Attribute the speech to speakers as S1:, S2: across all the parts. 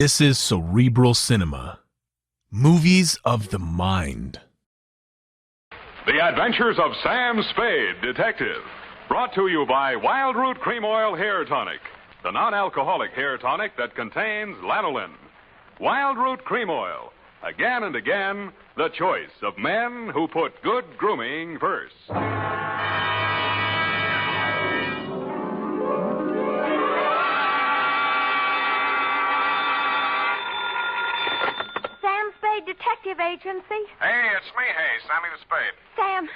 S1: This is Cerebral Cinema. Movies of the mind.
S2: The Adventures of Sam Spade, Detective. Brought to you by Wild Root Cream Oil Hair Tonic, the non-alcoholic hair tonic that contains lanolin. Wild Root Cream Oil. Again and again, the choice of men who put good grooming first.
S3: Detective Agency.
S4: Hey, it's me, Sammy the Spade.
S3: Sam,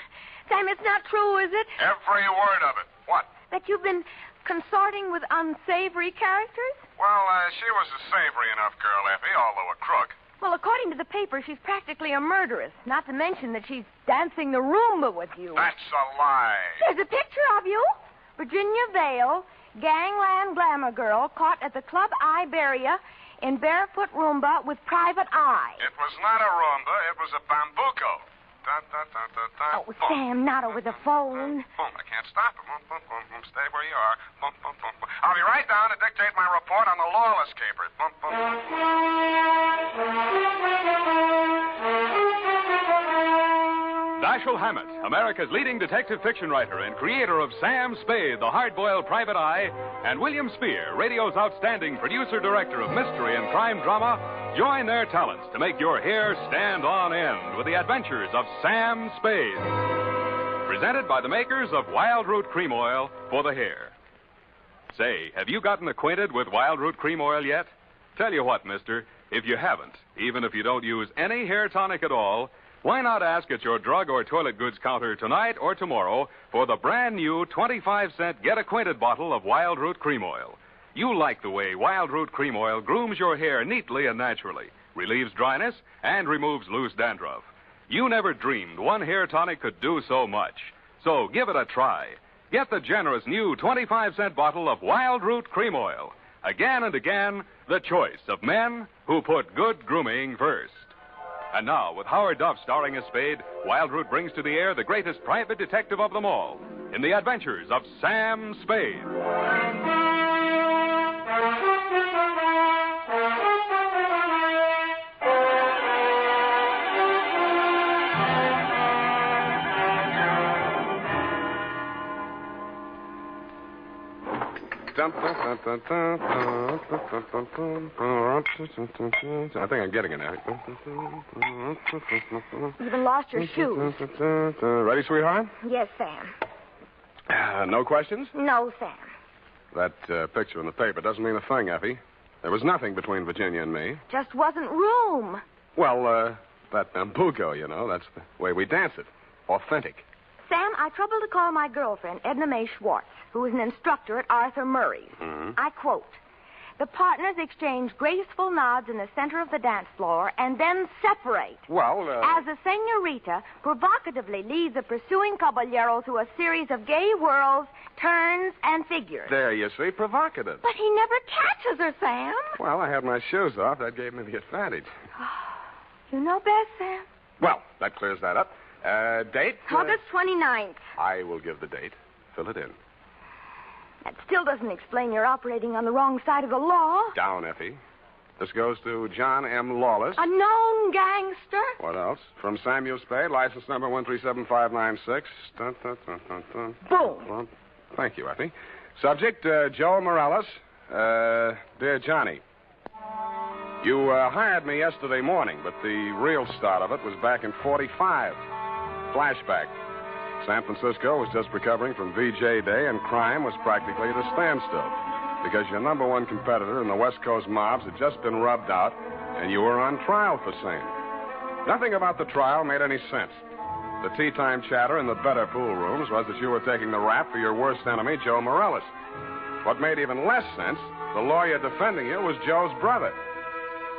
S3: it's not true, is it?
S4: Every word of it. What?
S3: That you've been consorting with unsavory characters?
S4: Well, she was a savory enough girl, Effie, although a crook.
S3: Well, according to the paper, she's practically a murderess. Not to mention that she's dancing the Roomba with you.
S4: That's a lie.
S3: There's a picture of you. Virginia Vale, gangland glamour girl, caught at the Club Iberia in barefoot Roomba with private eye.
S4: It was not a Roomba, it was a bambuco.
S3: Oh, Sam, not over the phone.
S4: Boom, I can't stop it. Boom, boom, boom, boom. Stay where you are. Boom, boom, boom, boom. I'll be right down to dictate my report on the Lawless capers. Boom, boom.
S2: Dashiell Hammett, America's leading detective fiction writer and creator of Sam Spade, the hard-boiled private eye, and William Spear, radio's outstanding producer-director of mystery and crime drama, join their talents to make your hair stand on end with the adventures of Sam Spade. Presented by the makers of Wild Root Cream Oil for the hair. Say, have you gotten acquainted with Wild Root Cream Oil yet? Tell you what, mister, if you haven't, even if you don't use any hair tonic at all, why not ask at your drug or toilet goods counter tonight or tomorrow for the brand new 25-cent Get Acquainted bottle of Wild Root Cream Oil. You like the way Wild Root Cream Oil grooms your hair neatly and naturally, relieves dryness, and removes loose dandruff. You never dreamed one hair tonic could do so much. So give it a try. Get the generous new 25-cent bottle of Wild Root Cream Oil. Again and again, the choice of men who put good grooming first. And now, with Howard Duff starring as Spade, Wild Root brings to the air the greatest private detective of them all in the adventures of Sam Spade.
S4: I think I'm getting it now.
S3: You even lost your shoes.
S4: Ready, sweetheart?
S3: Yes, Sam.
S4: No questions?
S3: No, Sam.
S4: That picture in the paper doesn't mean a thing, Effie. There was nothing between Virginia and me.
S3: Just wasn't room.
S4: Well, that bambuco, you know, that's the way we dance it. Authentic.
S3: Sam, I troubled to call my girlfriend, Edna Mae Schwartz, who is an instructor at Arthur Murray's.
S4: Mm-hmm.
S3: I quote, "The partners exchange graceful nods in the center of the dance floor and then separate.
S4: Well,
S3: As the senorita provocatively leads the pursuing caballero through a series of gay whirls, turns, and figures."
S4: There you see, provocative.
S3: But he never catches her, Sam.
S4: Well, I had my shoes off. That gave me the advantage.
S3: You know best, Sam.
S4: Well, that clears that up. Date?
S3: August 29th.
S4: I will give the date. Fill it in.
S3: That still doesn't explain your operating on the wrong side of the law.
S4: Down, Effie. This goes to John M. Lawless.
S3: A known gangster.
S4: What else? From Samuel Spade, license number 137596. Dun, dun, dun, dun, dun.
S3: Boom.
S4: Thank you, Effie. Subject, Joe Morellis. Dear Johnny, you hired me yesterday morning, but the real start of it was back in 45. Flashback. San Francisco was just recovering from VJ Day, and crime was practically at a standstill because your number one competitor in the West Coast mobs had just been rubbed out, and you were on trial for same. Nothing about the trial made any sense. The tea-time chatter in the better pool rooms was that you were taking the rap for your worst enemy, Joe Morellis. What made even less sense, the lawyer defending you was Joe's brother.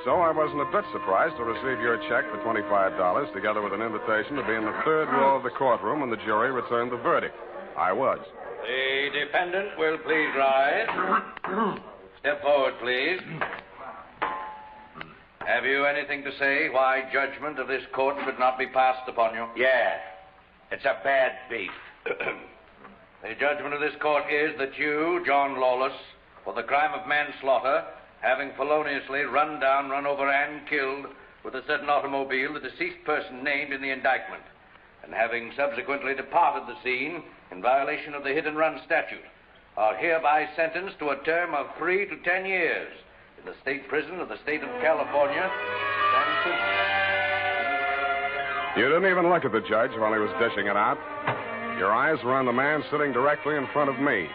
S4: So I wasn't a bit surprised to receive your check for $25, together with an invitation to be in the third row of the courtroom when the jury returned the verdict. I was.
S5: The defendant will please rise. Step forward, please. Have you anything to say why judgment of this court should not be passed upon you?
S6: Yeah. It's a bad beef.
S5: The judgment of this court is that you, John Lawless, for the crime of manslaughter, having feloniously run down, run over, and killed with a certain automobile the deceased person named in the indictment, and having subsequently departed the scene in violation of the hit and run statute, are hereby sentenced to a term of 3 to 10 years in the state prison of the state of California, San Francisco.
S4: You didn't even look at the judge while he was dishing it out. Your eyes were on the man sitting directly in front of me.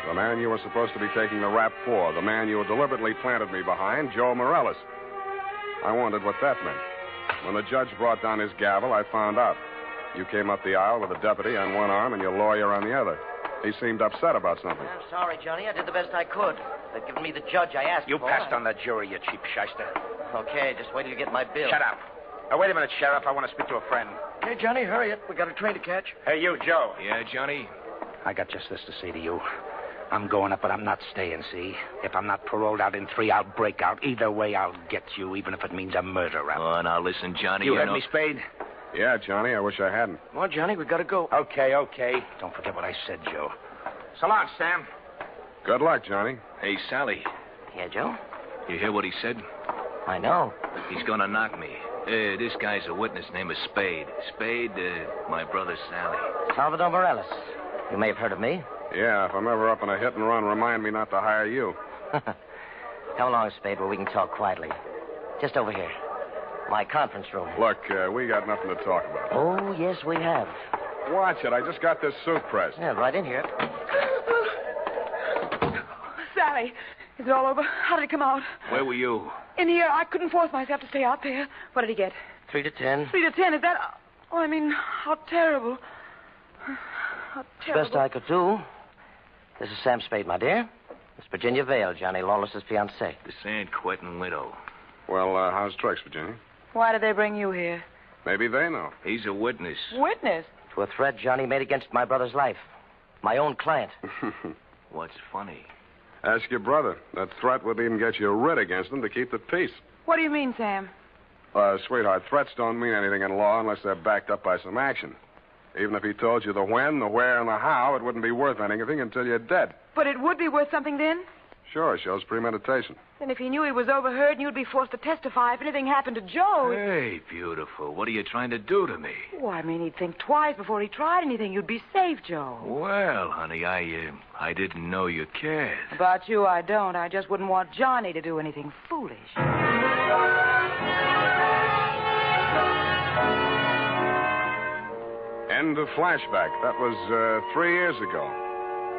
S4: The man you were supposed to be taking the rap for. The man you deliberately planted me behind, Joe Morellis. I wondered what that meant. When the judge brought down his gavel, I found out. You came up the aisle with a deputy on one arm and your lawyer on the other. He seemed upset about something.
S7: I'm sorry, Johnny. I did the best I could. They've given me the judge I asked for.
S6: You passed on the jury, you cheap shyster.
S7: Okay, just wait till you get my bill.
S6: Shut up. Oh, wait a minute, Sheriff. I want to speak to a friend.
S7: Hey, Johnny, hurry it. We got a train to catch.
S6: Hey, you, Joe.
S1: Yeah, Johnny?
S6: I got just this to say to you. I'm going up, but I'm not staying, see? If I'm not paroled out in 3, I'll break out. Either way, I'll get you, even if it means a murder rap.
S1: Oh, now listen, Johnny.
S6: You heard
S1: know...
S6: me, Spade?
S4: Yeah, Johnny, I wish I hadn't.
S7: Come on, Johnny, we got to go.
S6: Okay. Don't forget what I said, Joe. So long, Sam.
S4: Good luck, Johnny.
S1: Hey, Sally.
S7: Yeah, Joe?
S1: You hear what he said?
S7: I know.
S1: He's gonna knock me. This guy's a witness named Spade. Spade, my brother Sally.
S7: Salvador Morellis. You may have heard of me.
S4: Yeah, if I'm ever up in a hit and run, remind me not to hire you.
S7: Come along, Spade, where we can talk quietly. Just over here. My conference room.
S4: Look, we got nothing to talk about.
S7: Oh, yes, we have.
S4: Watch it. I just got this suit pressed.
S7: Yeah, right in here.
S8: Sally, is it all over? How did it come out?
S1: Where were you?
S8: In here. I couldn't force myself to stay out there. What did he get?
S7: 3 to 10.
S8: 3 to 10. Is that... Oh, I mean, how terrible. How terrible.
S7: Best I could do. This is Sam Spade, my dear. It's Virginia Vale, Johnny Lawless' fiancée.
S1: The San Quentin widow.
S4: Well, how's tricks, Virginia?
S8: Why did they bring you here?
S4: Maybe they know.
S1: He's a witness.
S8: Witness?
S7: To a threat Johnny made against my brother's life. My own client.
S1: What's funny?
S4: Ask your brother. That threat would even get you a writ against him to keep the peace.
S8: What do you mean, Sam?
S4: Sweetheart, threats don't mean anything in law unless they're backed up by some action. Even if he told you the when, the where, and the how, it wouldn't be worth anything until you're dead.
S8: But it would be worth something then?
S4: Sure, shows premeditation.
S8: Then if he knew he was overheard and you'd be forced to testify if anything happened to Joe...
S1: Hey, beautiful. What are you trying to do to me?
S8: Oh, I mean, he'd think twice before he tried anything. You'd be safe, Joe.
S1: Well, honey, I didn't know you cared.
S8: About you, I don't. I just wouldn't want Johnny to do anything foolish.
S4: End of flashback. That was 3 years ago.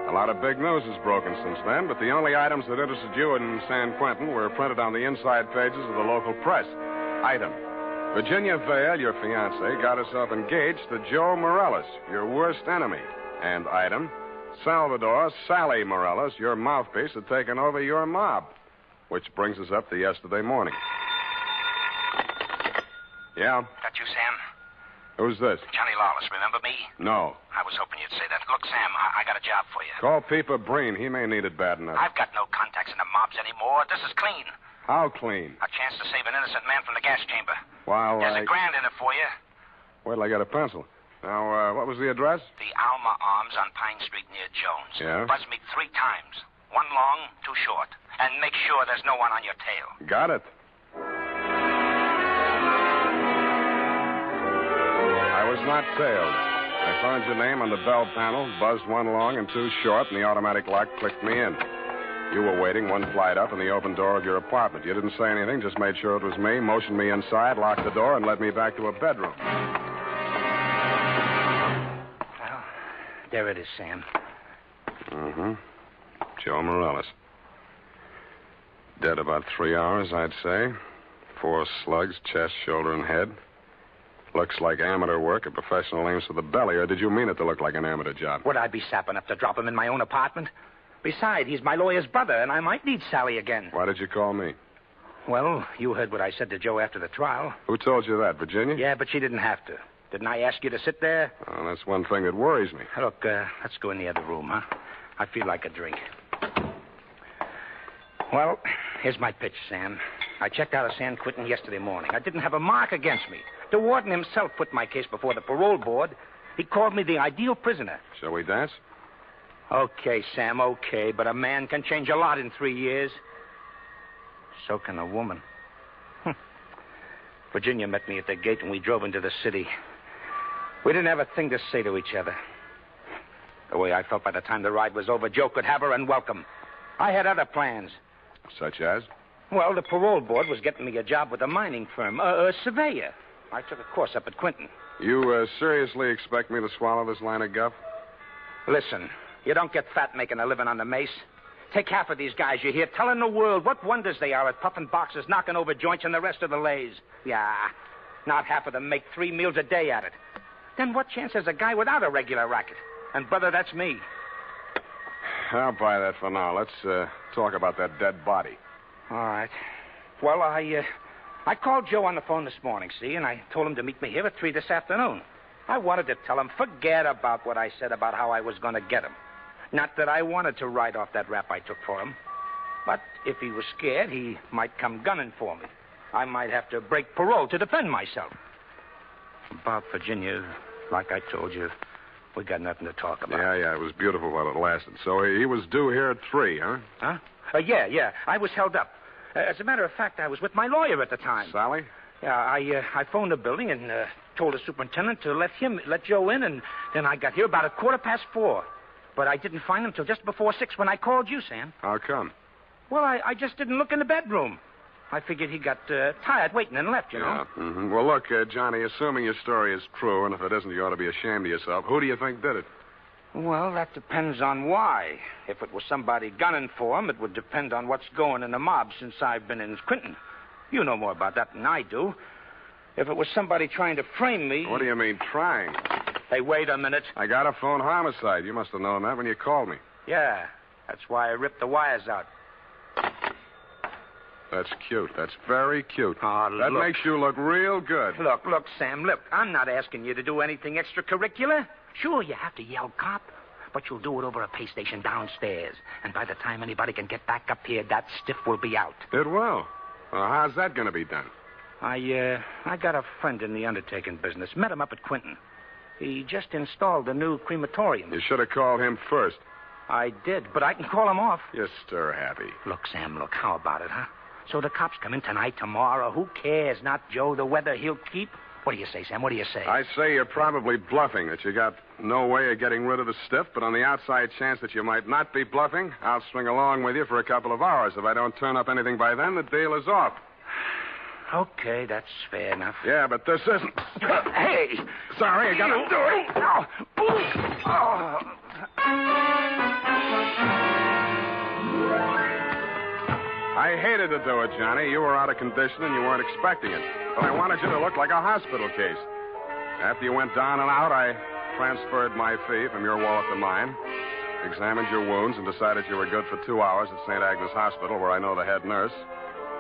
S4: A lot of big news has broken since then, but the only items that interested you in San Quentin were printed on the inside pages of the local press. Item: Virginia Vale, your fiancée, got herself engaged to Joe Morellis, your worst enemy. And item: Salvador, Sally Morellis, your mouthpiece, had taken over your mob. Which brings us up to yesterday morning. Yeah?
S6: That you, Sam?
S4: Who's this?
S6: Johnny Lawless, remember me?
S4: No.
S6: I was hoping you'd say that. Look, Sam, I got a job for you.
S4: Call Peeper Breen. He may need it bad enough.
S6: I've got no contacts in the mobs anymore. This is clean.
S4: How clean?
S6: A chance to save an innocent man from the gas chamber.
S4: Well,
S6: There's $1,000 in it for you.
S4: Wait till I get a pencil. Now, what was the address?
S6: The Alma Arms on Pine Street near Jones.
S4: Yeah?
S6: Buzz me 3 times. 1 long, 2 short. And make sure there's no one on your tail.
S4: Got it. I was not tailed. I found your name on the bell panel, buzzed 1 long and 2 short, and the automatic lock clicked me in. You were waiting 1 flight up in the open door of your apartment. You didn't say anything, just made sure it was me, motioned me inside, locked the door, and led me back to a bedroom.
S6: Well, there it is, Sam.
S4: Mm-hmm. Joe Morellis. Dead about 3 hours, I'd say. 4 slugs, chest, shoulder, and head. Looks like amateur work, a professional aims for the belly, or did you mean it to look like an amateur job?
S6: Would I be sap enough to drop him in my own apartment? Besides, he's my lawyer's brother, and I might need Sally again.
S4: Why did you call me?
S6: Well, you heard what I said to Joe after the trial.
S4: Who told you that, Virginia?
S6: Yeah, but she didn't have to. Didn't I ask you to sit there?
S4: Oh, that's one thing that worries me.
S6: Look, let's go in the other room, huh? I feel like a drink. Well, here's my pitch, Sam. I checked out of San Quentin yesterday morning. I didn't have a mark against me. The warden himself put my case before the parole board. He called me the ideal prisoner.
S4: Shall we dance?
S6: Okay, Sam, okay, but a man can change a lot in 3 years. So can a woman. Virginia met me at the gate and we drove into the city. We didn't have a thing to say to each other. The way I felt by the time the ride was over, Joe could have her and welcome. I had other plans.
S4: Such as?
S6: Well, the parole board was getting me a job with a mining firm, a surveyor. I took a course up at Quinton.
S4: You seriously expect me to swallow this line of guff?
S6: Listen, you don't get fat making a living on the mace. Take half of these guys you hear telling the world what wonders they are at puffing boxes, knocking over joints, and the rest of the lays. Yeah, not half of them make 3 meals a day at it. Then what chance has a guy without a regular racket? And, brother, that's me.
S4: I'll buy that for now. Let's talk about that dead body.
S6: All right. Well, I called Joe on the phone this morning, see, and I told him to meet me here at 3 this afternoon. I wanted to tell him, forget about what I said about how I was going to get him. Not that I wanted to write off that rap I took for him. But if he was scared, he might come gunning for me. I might have to break parole to defend myself. About Virginia, like I told you, we got nothing to talk about.
S4: Yeah, it was beautiful while it lasted. So he was due here at 3, huh?
S6: Huh? Yeah. I was held up. As a matter of fact, I was with my lawyer at the time.
S4: Sally?
S6: Yeah, I phoned the building and told the superintendent to let Joe in, and then I got here about 4:15. But I didn't find him till just before 6 when I called you, Sam.
S4: How come?
S6: Well, I just didn't look in the bedroom. I figured he got tired waiting and left, you know.
S4: Yeah. Mm-hmm. Well, look, Johnny, assuming your story is true, and if it isn't, you ought to be ashamed of yourself, who do you think did it?
S6: Well, that depends on why. If it was somebody gunning for him, it would depend on what's going in the mob since I've been in Quinton. You know more about that than I do. If it was somebody trying to frame me...
S4: What do you mean, trying?
S6: Hey, wait a minute.
S4: I got a phone homicide. You must have known that when you called me.
S6: Yeah, that's why I ripped the wires out.
S4: That's cute. That's very cute.
S6: Oh,
S4: that
S6: look.
S4: makes you look real good.
S6: Look, Sam, look. I'm not asking you to do anything extracurricular. Sure, you have to yell cop, but you'll do it over a pay station downstairs. And by the time anybody can get back up here, that stiff will be out.
S4: It will. Well, how's that going to be done?
S6: I got a friend in the undertaking business. Met him up at Quinton. He just installed a new crematorium.
S4: You should have called him first.
S6: I did, but I can call him off.
S4: You're stir-happy.
S6: Look, Sam, how about it, huh? So the cops come in tonight, tomorrow. Who cares? Not Joe, the weather he'll keep. What do you say, Sam? What do you say?
S4: I say you're probably bluffing, that you got no way of getting rid of the stiff, but on the outside chance that you might not be bluffing, I'll swing along with you for a couple of hours. If I don't turn up anything by then, the deal is off.
S6: Okay, that's fair enough.
S4: Yeah, but this isn't...
S6: Hey!
S4: Sorry, I got to do it. I hated to do it, Johnny. You were out of condition and you weren't expecting it. But I wanted you to look like a hospital case. After you went down and out, I transferred my fee from your wallet to mine, examined your wounds, and decided you were good for 2 hours at St. Agnes Hospital, where I know the head nurse.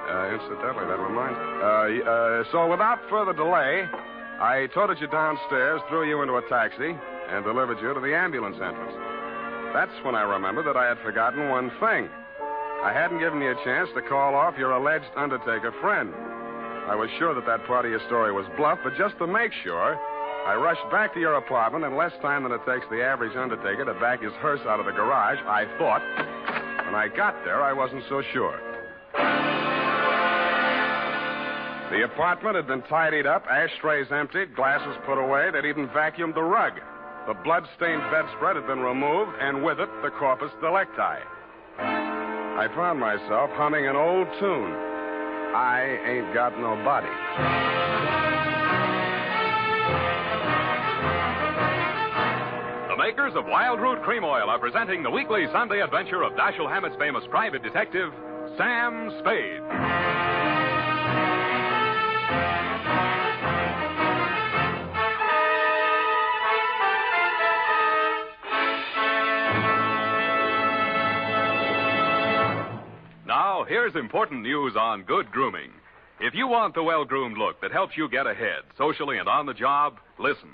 S4: Incidentally, that reminds me. So without further delay, I toted you downstairs, threw you into a taxi, and delivered you to the ambulance entrance. That's when I remembered that I had forgotten one thing. I hadn't given you a chance to call off your alleged undertaker friend. I was sure that part of your story was bluff, but just to make sure, I rushed back to your apartment in less time than it takes the average undertaker to back his hearse out of the garage, I thought. When I got there, I wasn't so sure. The apartment had been tidied up, ashtrays emptied, glasses put away. They'd even vacuumed the rug. The blood-stained bedspread had been removed, and with it, the corpus delicti. I found myself humming an old tune. I ain't got no body.
S2: The makers of Wild Root Cream Oil are presenting the weekly Sunday adventure of Dashiell Hammett's famous private detective, Sam Spade. Now, here's important news on good grooming. If you want the well-groomed look that helps you get ahead, socially and on the job, listen.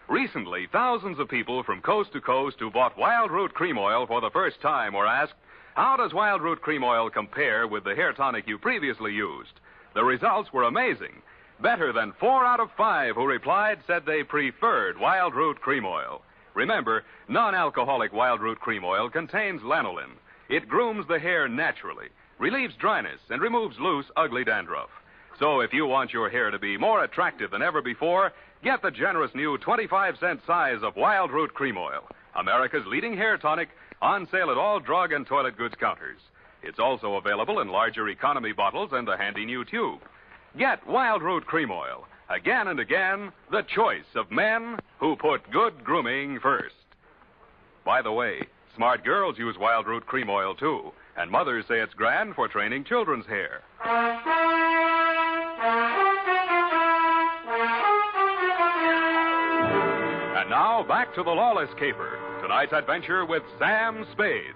S2: Recently, thousands of people from coast to coast who bought Wild Root Cream Oil for the first time were asked, how does Wild Root Cream Oil compare with the hair tonic you previously used? The results were amazing. Better than 4 out of 5 who replied said they preferred Wild Root Cream Oil. Remember, non-alcoholic Wild Root Cream Oil contains lanolin. It grooms the hair naturally. relieves dryness, and removes loose, ugly dandruff. So if you want your hair to be more attractive than ever before, get the generous new 25-cent size of Wild Root Cream Oil, America's leading hair tonic, on sale at all drug and toilet goods counters. It's also available in larger economy bottles and a handy new tube. Get Wild Root Cream Oil. Again and again, the choice of men who put good grooming first. By the way, smart girls use Wild Root Cream Oil, too, and mothers say it's grand for training children's hair. And now, back to the Lawless Caper. Tonight's adventure with Sam Spade.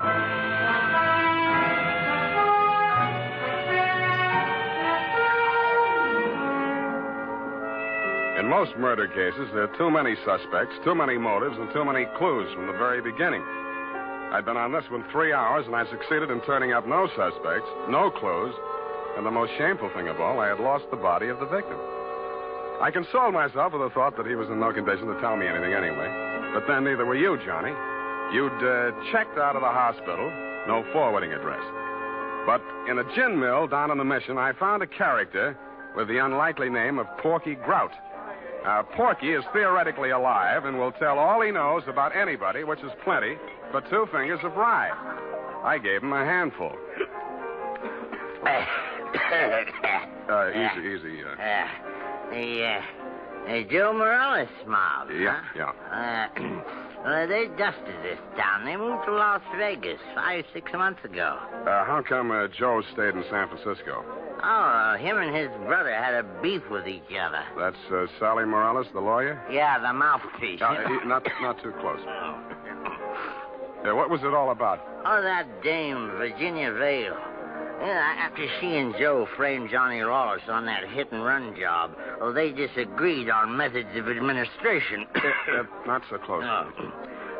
S4: In most murder cases, there are too many suspects, too many motives, and too many clues from the very beginning. I'd been on this one 3 hours, and I succeeded in turning up no suspects, no clues, and the most shameful thing of all, I had lost the body of the victim. I consoled myself with the thought that he was in no condition to tell me anything anyway. But then neither were you, Johnny. You'd checked out of the hospital, no forwarding address. But in a gin mill down on the Mission, I found a character with the unlikely name of Porky Grout. Porky is theoretically alive and will tell all he knows about anybody, which is plenty, for 2 fingers of rye. I gave him a handful. Easy.
S9: Joe Morellis mob.
S4: Yeah,
S9: huh? Yeah. They dusted this town. They moved to Las Vegas 5-6 months ago.
S4: How come Joe stayed in San Francisco?
S9: Oh, him and his brother had a beef with each other.
S4: That's Sally Morellis, the lawyer?
S9: Yeah, the mouthpiece.
S4: Not too close. What was it all about?
S9: Oh, that dame, Virginia Vale. Yeah, after she and Joe framed Johnny Lawless on that hit-and-run job, they disagreed on methods of administration.
S4: Not so close.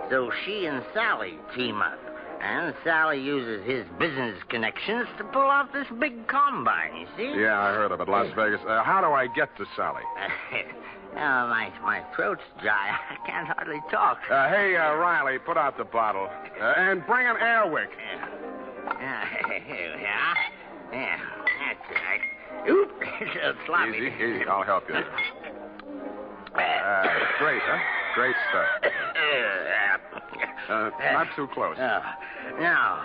S9: So she and Sally team up. And Sally uses his business connections to pull off this big combine, you see?
S4: Yeah, I heard of it, Las Vegas. How do I get to Sally?
S9: My throat's dry. I can't hardly talk.
S4: Hey, Riley, put out the bottle. And bring an airwick.
S9: Yeah, that's right. Oop, it's sloppy.
S4: Easy. I'll help you. Great, huh? Great stuff. Not too close.
S9: Now,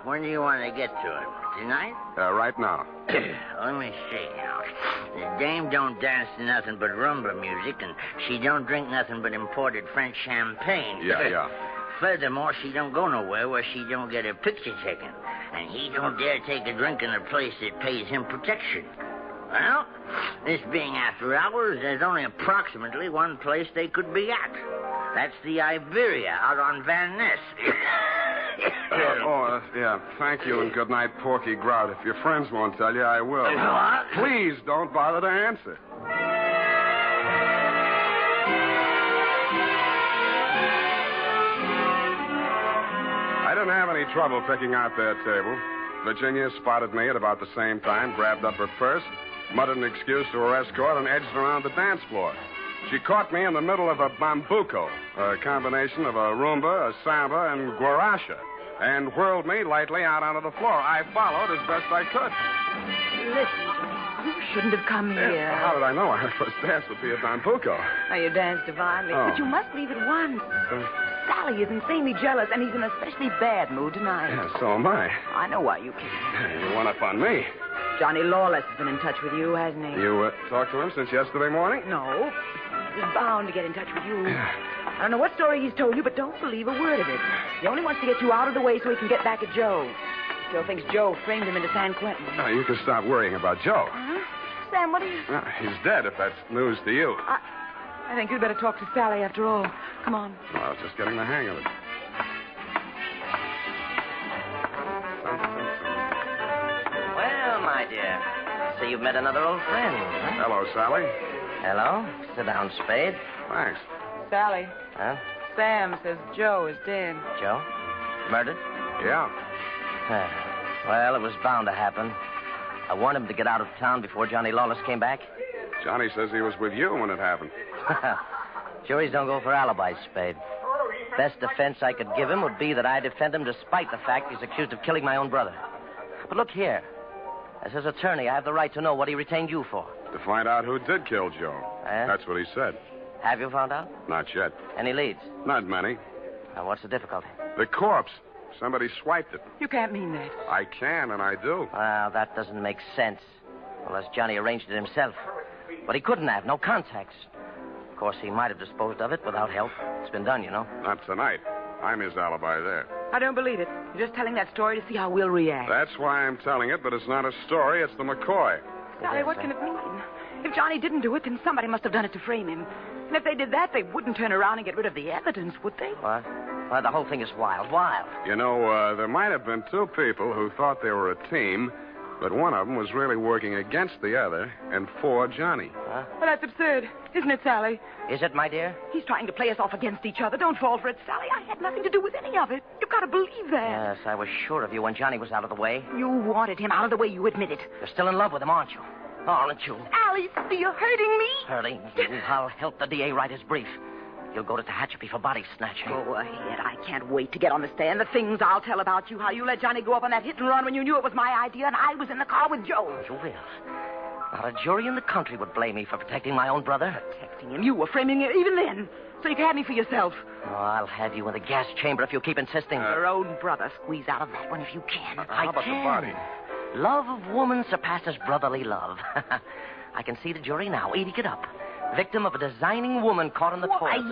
S9: when do you want to get to him? Tonight?
S4: Right now.
S9: Let me see now. The dame don't dance to nothing but rumba music, and she don't drink nothing but imported French champagne.
S4: Yeah.
S9: Furthermore, she don't go nowhere where she don't get her picture taken. And he don't dare take a drink in a place that pays him protection. Well, this being after hours, there's only approximately one place they could be at. That's the Iberia out on Van Ness.
S4: Yeah. Thank you and good night, Porky Grout. If your friends won't tell you, I will.
S9: What?
S4: Please don't bother to answer. I didn't have any trouble picking out their table. Virginia spotted me at about the same time, grabbed up her purse, muttered an excuse to her escort, and edged around the dance floor. She caught me in the middle of a bambuco, a combination of a rumba, a samba, and guaracha, and whirled me lightly out onto the floor. I followed as best I could.
S8: Listen, you shouldn't have come here.
S4: How did I know our first dance would be a bambuco?
S8: Now, you danced divinely.
S4: Oh.
S8: But you must leave at once. Sally is insanely jealous, and he's in an especially bad mood tonight.
S4: Yeah, so am I.
S8: I know why you came.
S4: You one up on me.
S8: Johnny Lawless has been in touch with you, hasn't he?
S4: You talked to him since yesterday morning?
S8: No. He's bound to get in touch with you. I don't know what story he's told you, but don't believe a word of it. He only wants to get you out of the way so he can get back at Joe. Still thinks Joe framed him into San Quentin.
S4: You can stop worrying about Joe.
S8: Huh? Sam, what are you...
S4: He's dead, if that's news to you.
S8: I think you'd better talk to Sally after all. Come on.
S4: Well, I was just getting the hang of it.
S7: Well, my dear, so you've met another old friend, huh?
S4: Hello, Sally.
S7: Hello. Sit down, Spade.
S4: Thanks.
S8: Sally,
S7: Huh?
S8: Sam says Joe is dead.
S7: Joe? Murdered?
S4: Yeah.
S7: Well, it was bound to happen. I warned him to get out of town before Johnny Lawless came back.
S4: Johnny says he was with you when it happened.
S7: Juries don't go for alibis, Spade. Best defense I could give him would be that I defend him despite the fact he's accused of killing my own brother. But look here. As his attorney, I have the right to know what he retained you for.
S4: To find out who did kill Joe.
S7: Eh?
S4: That's what he said.
S7: Have you found out?
S4: Not yet.
S7: Any leads?
S4: Not many.
S7: Now, what's the difficulty?
S4: The corpse. Somebody swiped it.
S8: You can't mean that.
S4: I can, and I do.
S7: Well, that doesn't make sense. Unless Johnny arranged it himself. But he couldn't have. No contacts. Of course, he might have disposed of it without help. It's been done, you know.
S4: Not tonight. I'm his alibi there.
S8: I don't believe it. You're just telling that story to see how we'll react.
S4: That's why I'm telling it, but it's not a story. It's the McCoy.
S8: Sally, what can it mean? If Johnny didn't do it, then somebody must have done it to frame him. And if they did that, they wouldn't turn around and get rid of the evidence, would they?
S7: What? Well, the whole thing is wild. Wild.
S4: You know, there might have been two people who thought they were a team, but one of them was really working against the other and for Johnny.
S7: Huh?
S8: Well, that's absurd, isn't it, Sally?
S7: Is it, my dear?
S8: He's trying to play us off against each other. Don't fall for it, Sally. I had nothing to do with any of it. You've got to believe that.
S7: Yes, I was sure of you when Johnny was out of the way.
S8: You wanted him out of the way. You admit it.
S7: You're still in love with him, aren't you? Aren't you?
S8: Alice, you're hurting me.
S7: Hurting you. I'll help the DA write his brief. You'll go to Tehachapi for body snatching.
S8: Go ahead. I can't wait to get on the stand. The things I'll tell about you, how you let Johnny go up on that hit and run when you knew it was my idea and I was in the car with Joe.
S7: You will. Not a jury in the country would blame me for protecting my own brother.
S8: Protecting him. You were framing him even then. So you could have me for yourself.
S7: Oh, I'll have you in the gas chamber if you keep insisting.
S8: Your own brother. Squeeze out of that one if you can.
S4: How about the body?
S7: Love of woman surpasses brotherly love. I can see the jury now, eating it up. Victim of a designing woman caught in the toilet.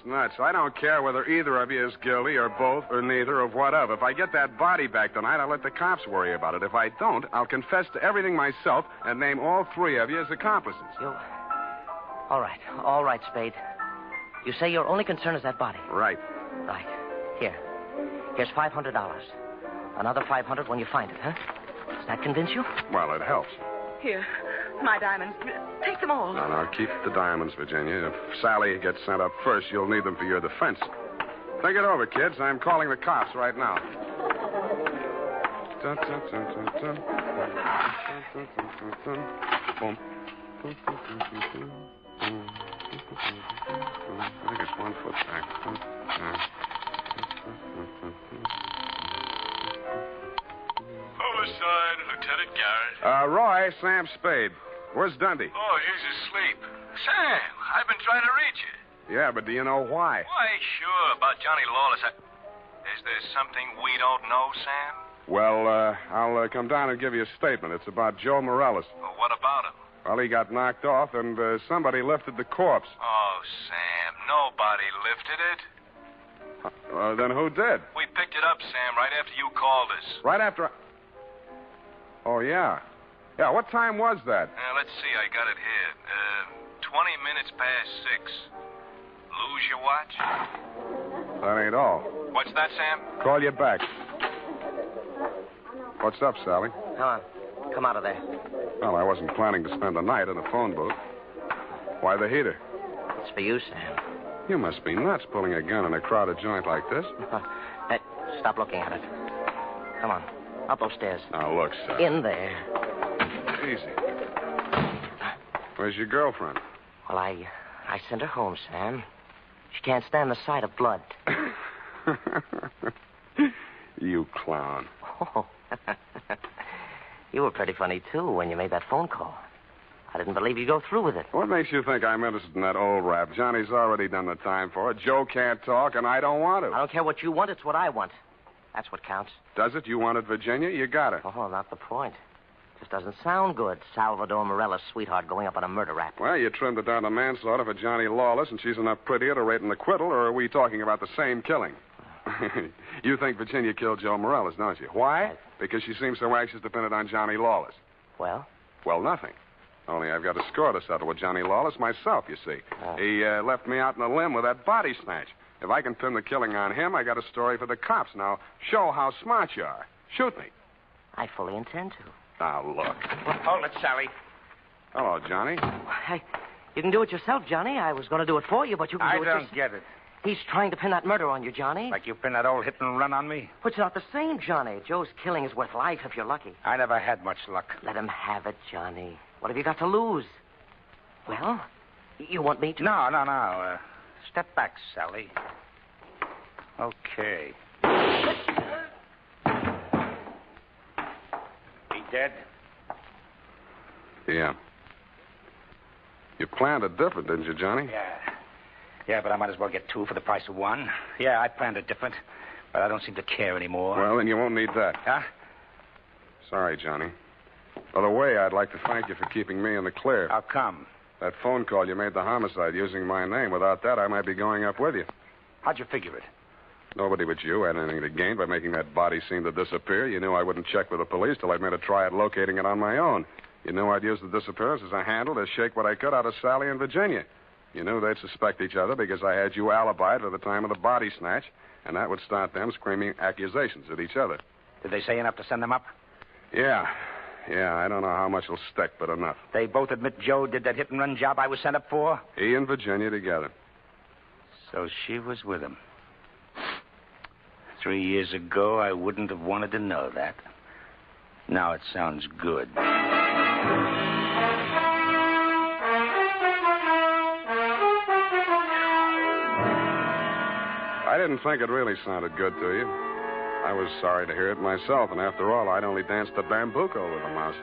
S4: Nuts. I don't care whether either of you is guilty or both or neither or whatever. If I get that body back tonight, I'll let the cops worry about it. If I don't, I'll confess to everything myself and name all three of you as accomplices.
S7: All right, Spade. You say your only concern is that body.
S4: Right.
S7: Right. Here's $500. Another $500 when you find it, huh? Does that convince you?
S4: Well, it helps.
S8: Here, my diamonds. Take them all.
S4: No, keep the diamonds, Virginia. If Sally gets sent up first, you'll need them for your defense. Think it over, kids. I'm calling the cops right now. Dun, dun, dun, dun, dun. Dun, dun, dun, dun, dun. I think it's 1 foot back.
S10: Homicide, Lieutenant Garrett.
S4: Roy, Sam Spade. Where's Dundee?
S10: Oh, he's asleep. Sam, I've been trying to reach you.
S4: Yeah, but do you know why?
S10: Why, sure, about Johnny Lawless. Is there something we don't know, Sam?
S4: Well, I'll come down and give you a statement. It's about Joe Morellis.
S10: Well, what about him?
S4: Well, he got knocked off, and somebody lifted the corpse.
S10: Oh, Sam, nobody lifted it.
S4: Then who did?
S10: We picked it up, Sam, right after you called us.
S4: Right after... Oh, yeah. Yeah, what time was that?
S10: Let's see, I got it here. 20 minutes past 6. Lose your watch?
S4: That ain't all.
S10: What's that, Sam?
S4: Call you back. What's up, Sally?
S7: Come on. Come out of there.
S4: Well, I wasn't planning to spend the night in a phone booth. Why the heater?
S7: It's for you, Sam.
S4: You must be nuts pulling a gun in a crowded joint like this.
S7: Hey, stop looking at it. Come on. Up those stairs.
S4: Now, look, Sally.
S7: In there.
S4: Easy. Where's your girlfriend?
S7: Well, I sent her home, Sam. She can't stand the sight of blood.
S4: You clown.
S7: Oh. You were pretty funny, too, when you made that phone call. I didn't believe you'd go through with it.
S4: What makes you think I'm interested in that old rap? Johnny's already done the time for it. Joe can't talk, and I don't want to.
S7: I don't care what you want. It's what I want. That's what counts.
S4: Does it? You wanted Virginia? You got it.
S7: Oh, not the point. Just doesn't sound good. Salvador Morellis' sweetheart going up on a murder rap.
S4: Well, you trimmed it down to manslaughter for Johnny Lawless, and she's enough prettier to rate an acquittal, or are we talking about the same killing? You think Virginia killed Joe Morellis, don't you? Why? Because she seems so anxious to pin it on Johnny Lawless.
S7: Well?
S4: Well, nothing. Only I've got a score to settle with Johnny Lawless myself, you see. He left me out in a limb with that body snatch. If I can pin the killing on him, I got a story for the cops. Now, show how smart you are. Shoot me.
S7: I fully intend to.
S4: Now, look.
S6: Hold it, Sally.
S4: Hello, Johnny.
S7: You can do it yourself, Johnny. I was going to do it for you, but you can do it yourself.
S6: I don't get it.
S7: He's trying to pin that murder on you, Johnny.
S6: Like you pinned that old hit and run on me?
S7: But it's not the same, Johnny. Joe's killing is worth life if you're lucky.
S6: I never had much luck.
S7: Let him have it, Johnny. What have you got to lose? Well, you want me to...
S6: No. Step back, Sally. Okay. dead.
S4: Yeah. You planned it different, didn't you, Johnny?
S6: Yeah, but I might as well get two for the price of one. Yeah, I planned it different, but I don't seem to care anymore.
S4: Well, then you won't need that.
S6: Huh?
S4: Sorry, Johnny. By the way, I'd like to thank you for keeping me in the clear.
S6: How come?
S4: That phone call you made the homicide using my name. Without that, I might be going up with you.
S6: How'd you figure it?
S4: Nobody but you had anything to gain by making that body seem to disappear. You knew I wouldn't check with the police till I'd made a try at locating it on my own. You knew I'd use the disappearance as a handle to shake what I could out of Sally and Virginia. You knew they'd suspect each other because I had you alibied for the time of the body snatch, and that would start them screaming accusations at each other.
S6: Did they say enough to send them up?
S4: Yeah, I don't know how much will stick, but enough.
S6: They both admit Joe did that hit-and-run job I was sent up for?
S4: He and Virginia together.
S6: So she was with him. 3 years ago, I wouldn't have wanted to know that. Now it sounds good.
S4: I didn't think it really sounded good to you. I was sorry to hear it myself, and after all, I'd only danced the bambuco with a mouse.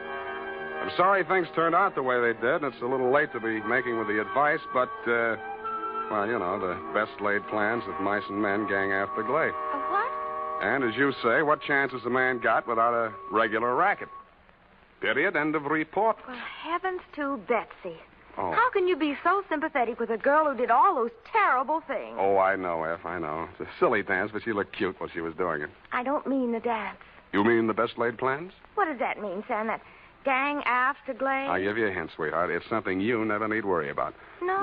S4: I'm sorry things turned out the way they did, and it's a little late to be making with the advice, but, well, you know, the best laid plans of mice and men gang after glay.
S3: What?
S4: And as you say, what chance has a man got without a regular racket? Period. End of report.
S3: Well, heavens to Betsy.
S4: Oh.
S3: How can you be so sympathetic with a girl who did all those terrible things?
S4: Oh, I know, F, I know. It's a silly dance, but she looked cute while she was doing it.
S3: I don't mean the dance.
S4: You mean the best laid plans?
S3: What does that mean, Sam? That gang after glade?
S4: I'll give you a hint, sweetheart. It's something you never need worry about.
S3: No.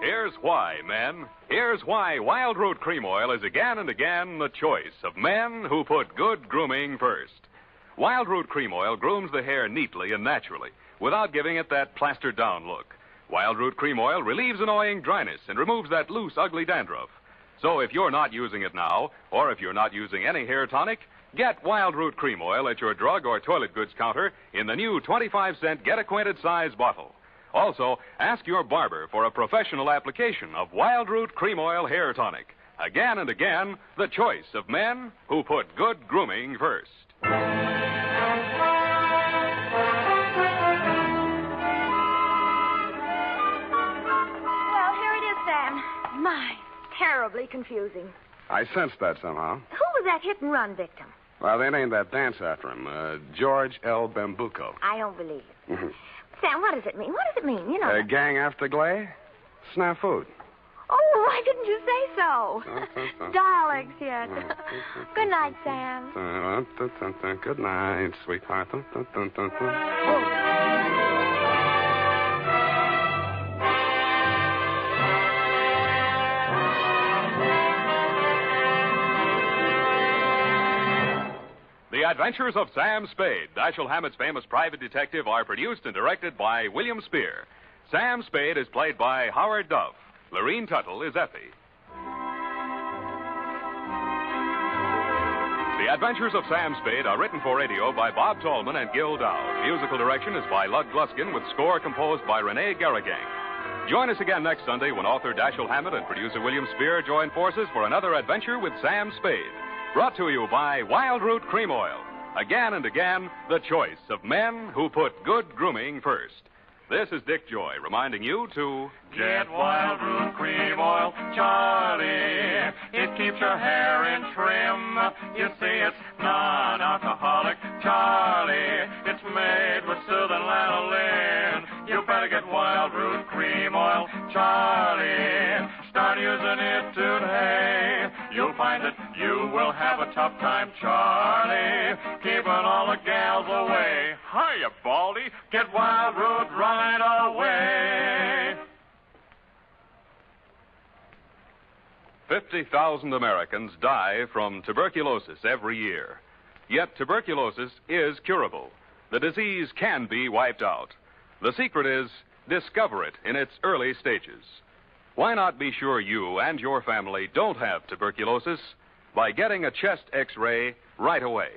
S2: Here's why, men. Here's why Wild Root Cream Oil is again and again the choice of men who put good grooming first. Wild Root Cream Oil grooms the hair neatly and naturally without giving it that plastered-down look. Wild Root Cream Oil relieves annoying dryness and removes that loose, ugly dandruff. So if you're not using it now, or if you're not using any hair tonic, get Wild Root Cream Oil at your drug or toilet goods counter in the new 25-cent get-acquainted size bottle. Also, ask your barber for a professional application of Wild Root Cream Oil Hair Tonic. Again and again, the choice of men who put good grooming first.
S3: Well, here it is, Sam. My, terribly confusing.
S4: I sensed that somehow.
S3: Who was that hit-and-run victim?
S4: Well, they named that dance after him, George L. Bambuco.
S3: I don't believe it. Sam, what does it mean? What does it mean? You know.
S4: Gang after glay? Snafu.
S3: Oh, why didn't you say so? Daleks yet. Good night, Sam.
S4: Good night, sweetheart.
S2: The Adventures of Sam Spade, Dashiell Hammett's famous private detective, are produced and directed by William Spear. Sam Spade is played by Howard Duff. Lorene Tuttle is Effie. The Adventures of Sam Spade are written for radio by Bob Tallman and Gil Dow. Musical direction is by Lud Gluskin, with score composed by Renee Garrigang. Join us again next Sunday when author Dashiell Hammett and producer William Spear join forces for another adventure with Sam Spade. Brought to you by Wild Root Cream Oil. Again and again, the choice of men who put good grooming first. This is Dick Joy reminding you to
S11: get Wild Root Cream Oil, Charlie. It keeps your hair in trim. You see, it's non-alcoholic, Charlie. It's made with soothing lanolin. You better get Wild Root Cream Oil, Charlie. Start using it today. You'll find that you will have a tough time, Charlie, keeping all the gals away. Hiya, Baldy. Get Wild Root right away.
S2: 50,000 Americans die from tuberculosis every year. Yet tuberculosis is curable. The disease can be wiped out. The secret is discover it in its early stages. Why not be sure you and your family don't have tuberculosis by getting a chest X-ray right away?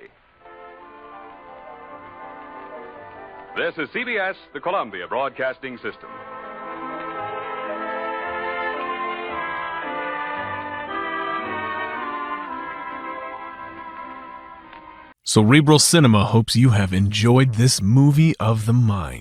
S2: This is CBS, the Columbia Broadcasting System.
S12: Cerebral Cinema hopes you have enjoyed this movie of the mind.